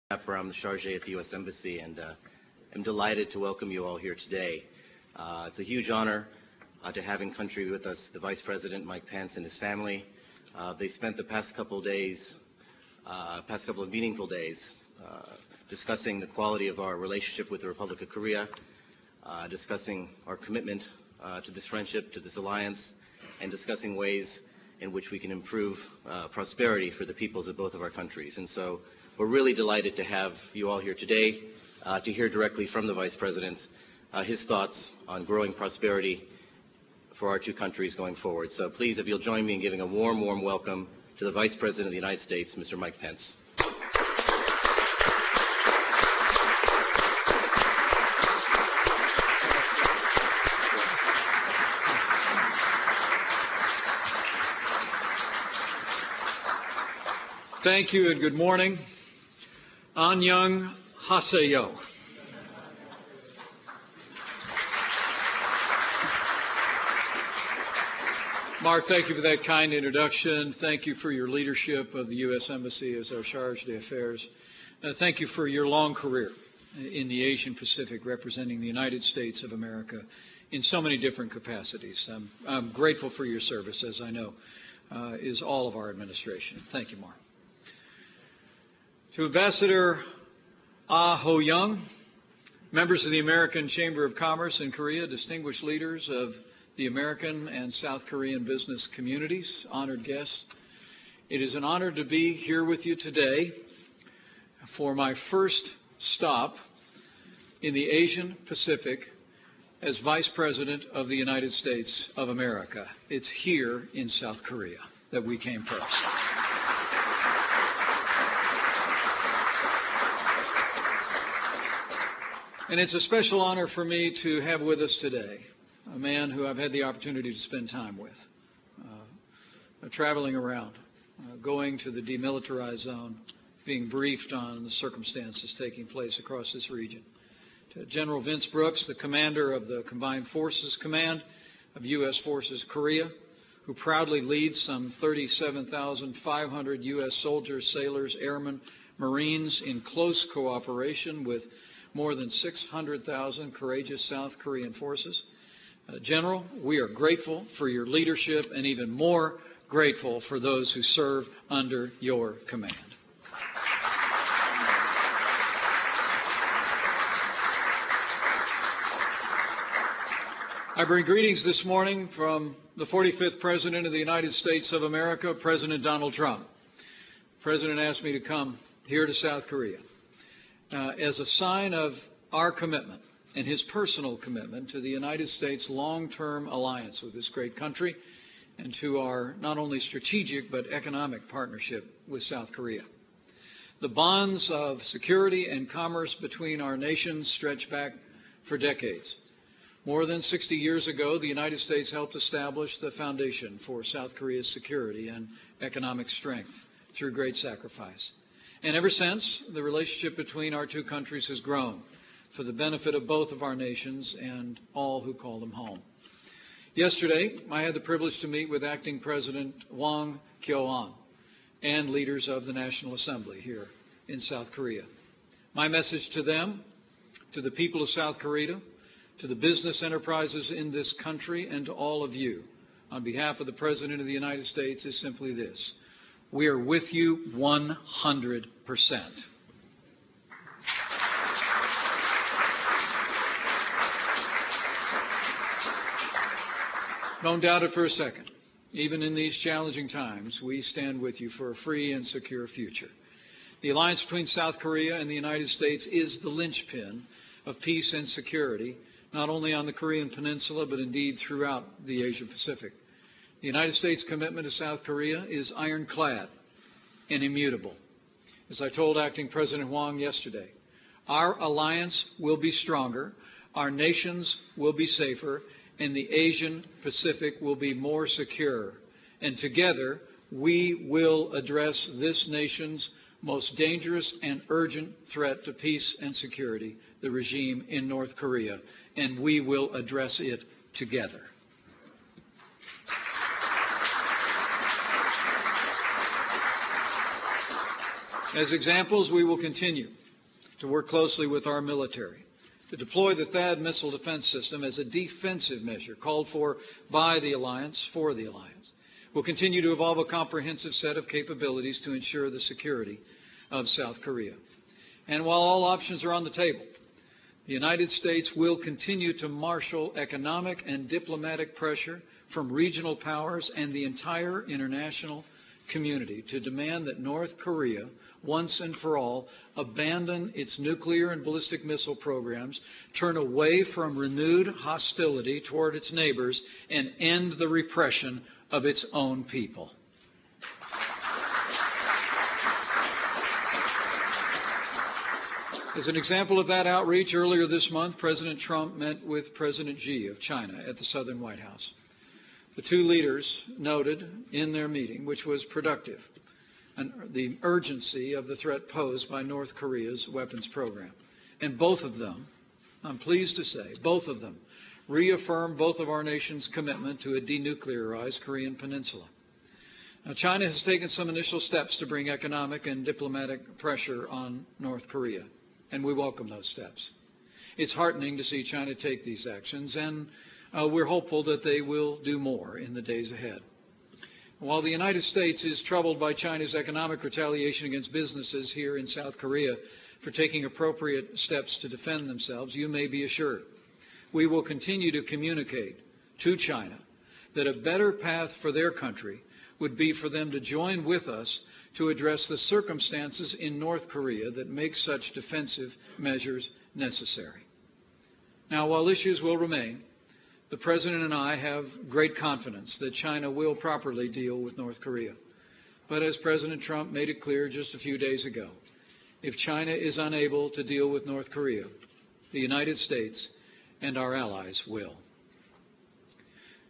I'm the chargé at the U.S. Embassy, and I'm delighted to welcome you all here today. It's a huge honor to have in country with us the Vice President, Mike Pence, and his family. They spent the past couple of meaningful days discussing the quality of our relationship with the Republic of Korea, discussing our commitment to this friendship, to this alliance, and discussing ways in which we can improve prosperity for the peoples of both of our countries. And so we're really delighted to have you all here today to hear directly from the Vice President his thoughts on growing prosperity for our two countries going forward. So please, if you'll join me in giving a warm, warm welcome to the Vice President of the United States, Mr. Mike Pence. Thank you and good morning. Annyeong haseyo. Mark, thank you for that kind introduction. Thank you for your leadership of the U.S. Embassy as our charge d'affaires. Thank you for your long career in the Asian Pacific representing the United States of America in so many different capacities. I'm grateful for your service, as I know is all of our administration. Thank you, Mark. To Ambassador Ah Ho-young, members of the American Chamber of Commerce in Korea, distinguished leaders of the American and South Korean business communities, honored guests, it is an honor to be here with you today for my first stop in the Asian Pacific as Vice President of the United States of America. It's here in South Korea that we came first. And it's a special honor for me to have with us today a man who I've had the opportunity to spend time with, traveling around, going to the demilitarized zone, being briefed on the circumstances taking place across this region. To General Vince Brooks, the commander of the Combined Forces Command of U.S. Forces Korea, who proudly leads some 37,500 U.S. soldiers, sailors, airmen, Marines in close cooperation with more than 600,000 courageous South Korean forces. General, we are grateful for your leadership and even more grateful for those who serve under your command. I bring greetings this morning from the 45th President of the United States of America, President Donald Trump. The President asked me to come here to South Korea as a sign of our commitment and his personal commitment to the United States' long-term alliance with this great country and to our not only strategic but economic partnership with South Korea. The bonds of security and commerce between our nations stretch back for decades. More than 60 years ago, the United States helped establish the foundation for South Korea's security and economic strength through great sacrifice. And ever since, the relationship between our two countries has grown for the benefit of both of our nations and all who call them home. Yesterday, I had the privilege to meet with Acting President Hwang Kyo-ahn and leaders of the National Assembly here in South Korea. My message to them, to the people of South Korea, to the business enterprises in this country, and to all of you, on behalf of the President of the United States, is simply this: we are with you 100%. Don't doubt it for a second. Even in these challenging times, we stand with you for a free and secure future. The alliance between South Korea and the United States is the linchpin of peace and security, not only on the Korean Peninsula, but indeed throughout the Asia Pacific. The United States' commitment to South Korea is ironclad and immutable. As I told Acting President Hwang yesterday, our alliance will be stronger, our nations will be safer, and the Asian Pacific will be more secure. And together, we will address this nation's most dangerous and urgent threat to peace and security, the regime in North Korea, and we will address it together. As examples, we will continue to work closely with our military to deploy the THAAD missile defense system as a defensive measure called for by the alliance for the alliance. We'll continue to evolve a comprehensive set of capabilities to ensure the security of South Korea. And while all options are on the table, the United States will continue to marshal economic and diplomatic pressure from regional powers and the entire international community to demand that North Korea, once and for all, abandon its nuclear and ballistic missile programs, turn away from renewed hostility toward its neighbors, and end the repression of its own people. As an example of that outreach, earlier this month, President Trump met with President Xi of China at the Southern White House. The two leaders noted in their meeting, which was productive, the urgency of the threat posed by North Korea's weapons program. And both of them, I'm pleased to say, both of them reaffirmed both of our nations' commitment to a denuclearized Korean peninsula. Now, China has taken some initial steps to bring economic and diplomatic pressure on North Korea, and we welcome those steps. It's heartening to see China take these actions, and we're hopeful that they will do more in the days ahead. While the United States is troubled by China's economic retaliation against businesses here in South Korea for taking appropriate steps to defend themselves, you may be assured we will continue to communicate to China that a better path for their country would be for them to join with us to address the circumstances in North Korea that make such defensive measures necessary. Now, while issues will remain, the President and I have great confidence that China will properly deal with North Korea. But as President Trump made it clear just a few days ago, if China is unable to deal with North Korea, the United States and our allies will.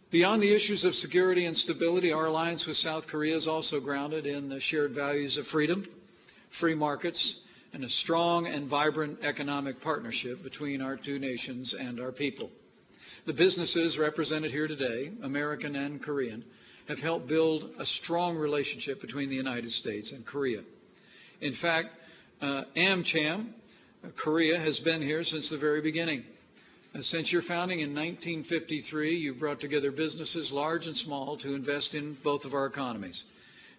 Beyond the issues of security and stability, our alliance with South Korea is also grounded in the shared values of freedom, free markets, and a strong and vibrant economic partnership between our two nations and our people. The businesses represented here today, American and Korean, have helped build a strong relationship between the United States and Korea. In fact, AmCham, Korea, has been here since the very beginning. Since your founding in 1953, you've brought together businesses large and small to invest in both of our economies.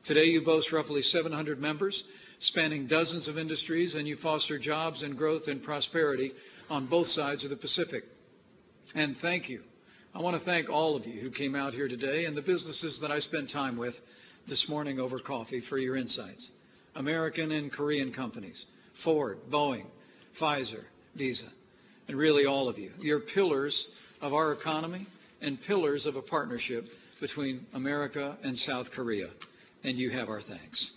Today, you boast roughly 700 members, spanning dozens of industries, and you foster jobs and growth and prosperity on both sides of the Pacific. And thank you. I want to thank all of you who came out here today and the businesses that I spent time with this morning over coffee for your insights. American and Korean companies, Ford, Boeing, Pfizer, Visa, and really all of you. You're pillars of our economy and pillars of a partnership between America and South Korea, and you have our thanks.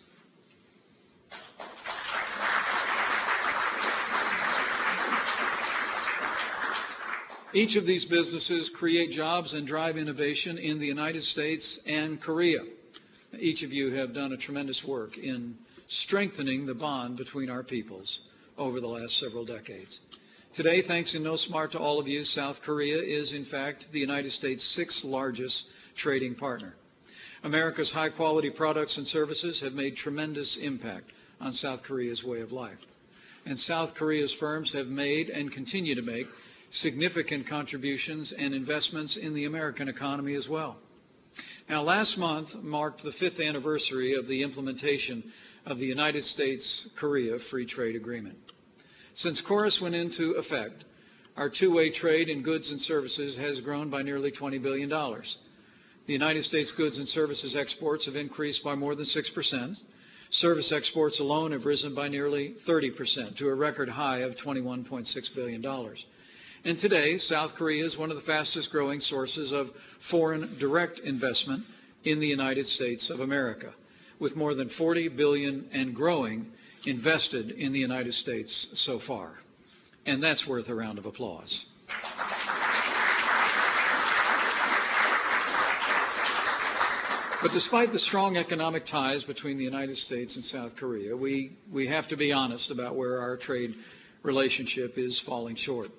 Each of these businesses create jobs and drive innovation in the United States and Korea. Each of you have done a tremendous work in strengthening the bond between our peoples over the last several decades. Today, thanks in no smart to all of you, South Korea is, in fact, the United States' sixth largest trading partner. America's high-quality products and services have made tremendous impact on South Korea's way of life. And South Korea's firms have made and continue to make significant contributions and investments in the American economy as well. Now, last month marked the 5th anniversary of the implementation of the United States-Korea Free Trade Agreement. Since KORUS went into effect, our two-way trade in goods and services has grown by nearly $20 billion. The United States goods and services exports have increased by more than 6%. Service exports alone have risen by nearly 30% to a record high of $21.6 billion. And today, South Korea is one of the fastest growing sources of foreign direct investment in the United States of America, with more than $40 billion and growing invested in the United States so far. And that's worth a round of applause. But despite the strong economic ties between the United States and South Korea, we have to be honest about where our trade relationship is falling short.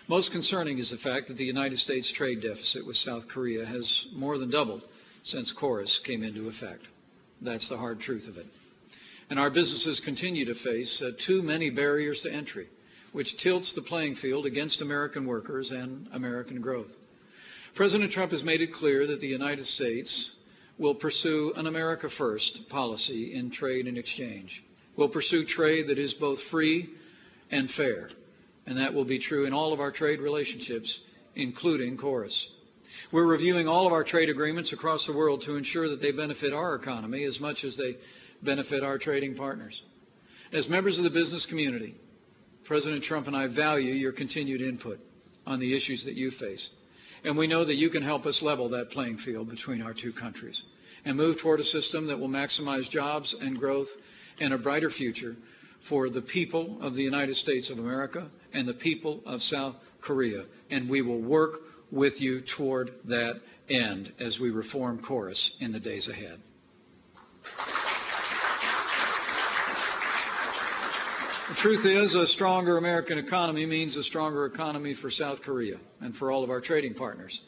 Most concerning is the fact that the United States trade deficit with South Korea has more than doubled since KORUS came into effect. That's the hard truth of it. And our businesses continue to face too many barriers to entry, which tilts the playing field against American workers and American growth. President Trump has made it clear that the United States will pursue an America First policy in trade and exchange. We'll pursue trade that is both free and fair, and that will be true in all of our trade relationships, including KORUS. We're reviewing all of our trade agreements across the world to ensure that they benefit our economy as much as they benefit our trading partners. As members of the business community, President Trump and I value your continued input on the issues that you face. And we know that you can help us level that playing field between our two countries and move toward a system that will maximize jobs and growth and a brighter future for the people of the United States of America and the people of South Korea. And we will work with you toward that end as we reform KORUS in the days ahead. The truth is, a stronger American economy means a stronger economy for South Korea and for all of our trading partners.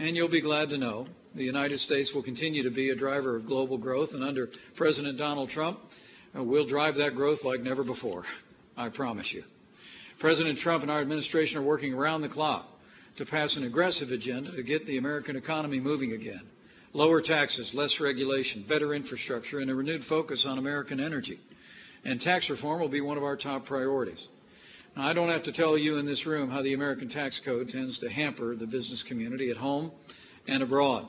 And you'll be glad to know the United States will continue to be a driver of global growth, and under President Donald Trump, we'll drive that growth like never before, I promise you. President Trump and our administration are working around the clock to pass an aggressive agenda to get the American economy moving again. Lower taxes, less regulation, better infrastructure, and a renewed focus on American energy. And tax reform will be one of our top priorities. Now, I don't have to tell you in this room how the American tax code tends to hamper the business community at home and abroad.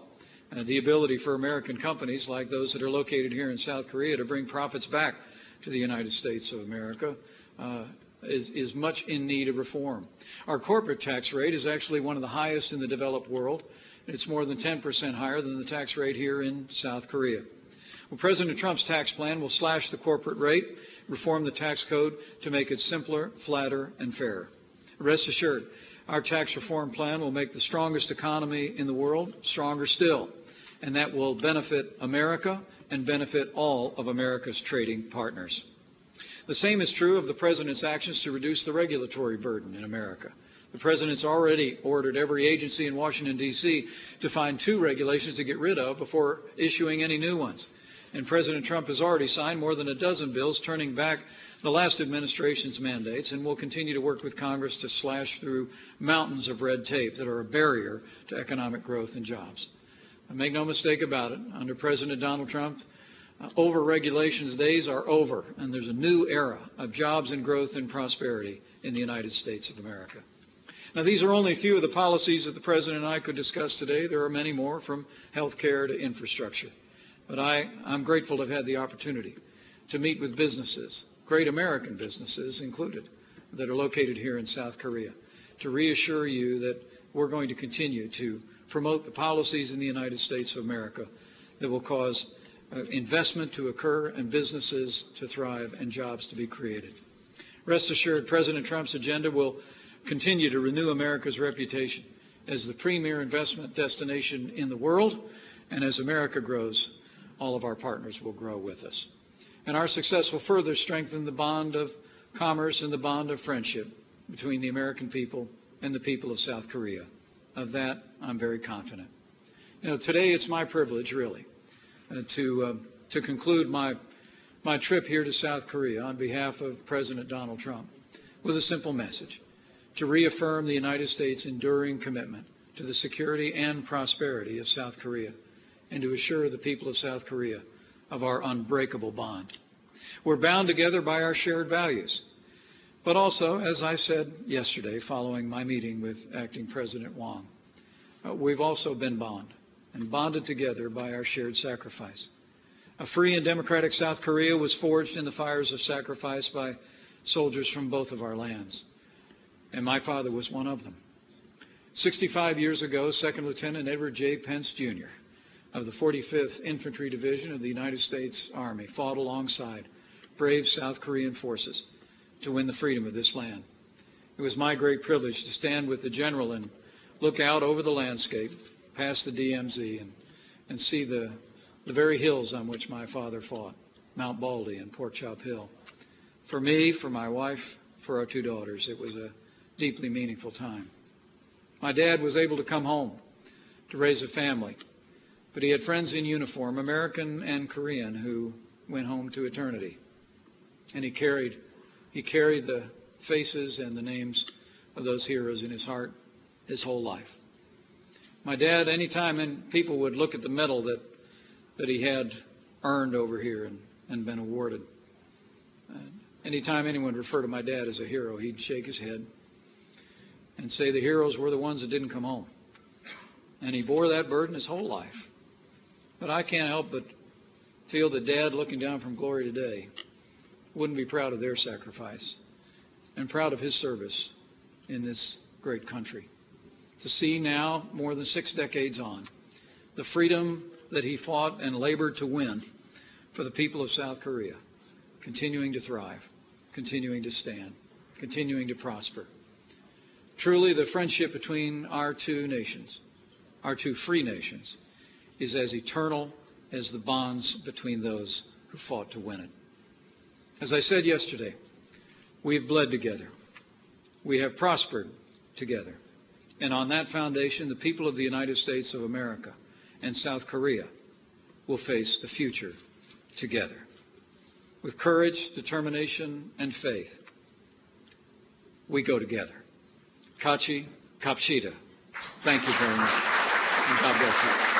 The ability for American companies like those that are located here in South Korea to bring profits back to the United States of America is much in need of reform. Our corporate tax rate is actually one of the highest in the developed world. It's more than 10% higher than the tax rate here in South Korea. Well, President Trump's tax plan will slash the corporate rate, reform the tax code to make it simpler, flatter, and fairer. Rest assured, our tax reform plan will make the strongest economy in the world stronger still, and that will benefit America and benefit all of America's trading partners. The same is true of the President's actions to reduce the regulatory burden in America. The President's already ordered every agency in Washington, D.C. to find 2 regulations to get rid of before issuing any new ones. And President Trump has already signed more than a dozen bills turning back the last administration's mandates, and will continue to work with Congress to slash through mountains of red tape that are a barrier to economic growth and jobs. And make no mistake about it, under President Donald Trump, over-regulations days are over, and there's a new era of jobs and growth and prosperity in the United States of America. Now, these are only a few of the policies that the President and I could discuss today. There are many more, from health care to infrastructure. But I'm grateful to have had the opportunity to meet with businesses, great American businesses included, that are located here in South Korea, to reassure you that we're going to continue to promote the policies in the United States of America that will cause investment to occur and businesses to thrive and jobs to be created. Rest assured, President Trump's agenda will continue to renew America's reputation as the premier investment destination in the world, and as America grows, all of our partners will grow with us. And our success will further strengthen the bond of commerce and the bond of friendship between the American people and the people of South Korea. Of that, I'm very confident. You know, today it's my privilege, really, to conclude my trip here to South Korea on behalf of President Donald Trump with a simple message: to reaffirm the United States' enduring commitment to the security and prosperity of South Korea, and to assure the people of South Korea of our unbreakable bond. We're bound together by our shared values, but also, as I said yesterday following my meeting with Acting President Wong, we've also been bonded together by our shared sacrifice. A free and democratic South Korea was forged in the fires of sacrifice by soldiers from both of our lands, and my father was one of them. 65 years ago, Second Lieutenant Edward J. Pence, Jr., of the 45th Infantry Division of the United States Army, fought alongside brave South Korean forces to win the freedom of this land. It was my great privilege to stand with the general and look out over the landscape, past the DMZ, and see the very hills on which my father fought, Mount Baldy and Pork Chop Hill. For me, for my wife, for our 2 daughters, it was a deeply meaningful time. My dad was able to come home to raise a family, but he had friends in uniform, American and Korean, who went home to eternity And he carried the faces and the names of those heroes in his heart his whole life. My dad, anytime people would look at the medal that he had earned over here and been awarded, anytime anyone referred to my dad as a hero, he'd shake his head and say the heroes were the ones that didn't come home. And he bore that burden his whole life. But I can't help but feel that Dad, looking down from glory today, wouldn't be proud of their sacrifice and proud of his service in this great country. To see now, more than 6 decades on, the freedom that he fought and labored to win for the people of South Korea, continuing to thrive, continuing to stand, continuing to prosper. Truly, the friendship between our two nations, our two free nations, is as eternal as the bonds between those who fought to win it. As I said yesterday, we've bled together. We have prospered together. And on that foundation, the people of the United States of America and South Korea will face the future together. With courage, determination, and faith, we go together. Kachi Kapshida. Thank you very much. And God bless you.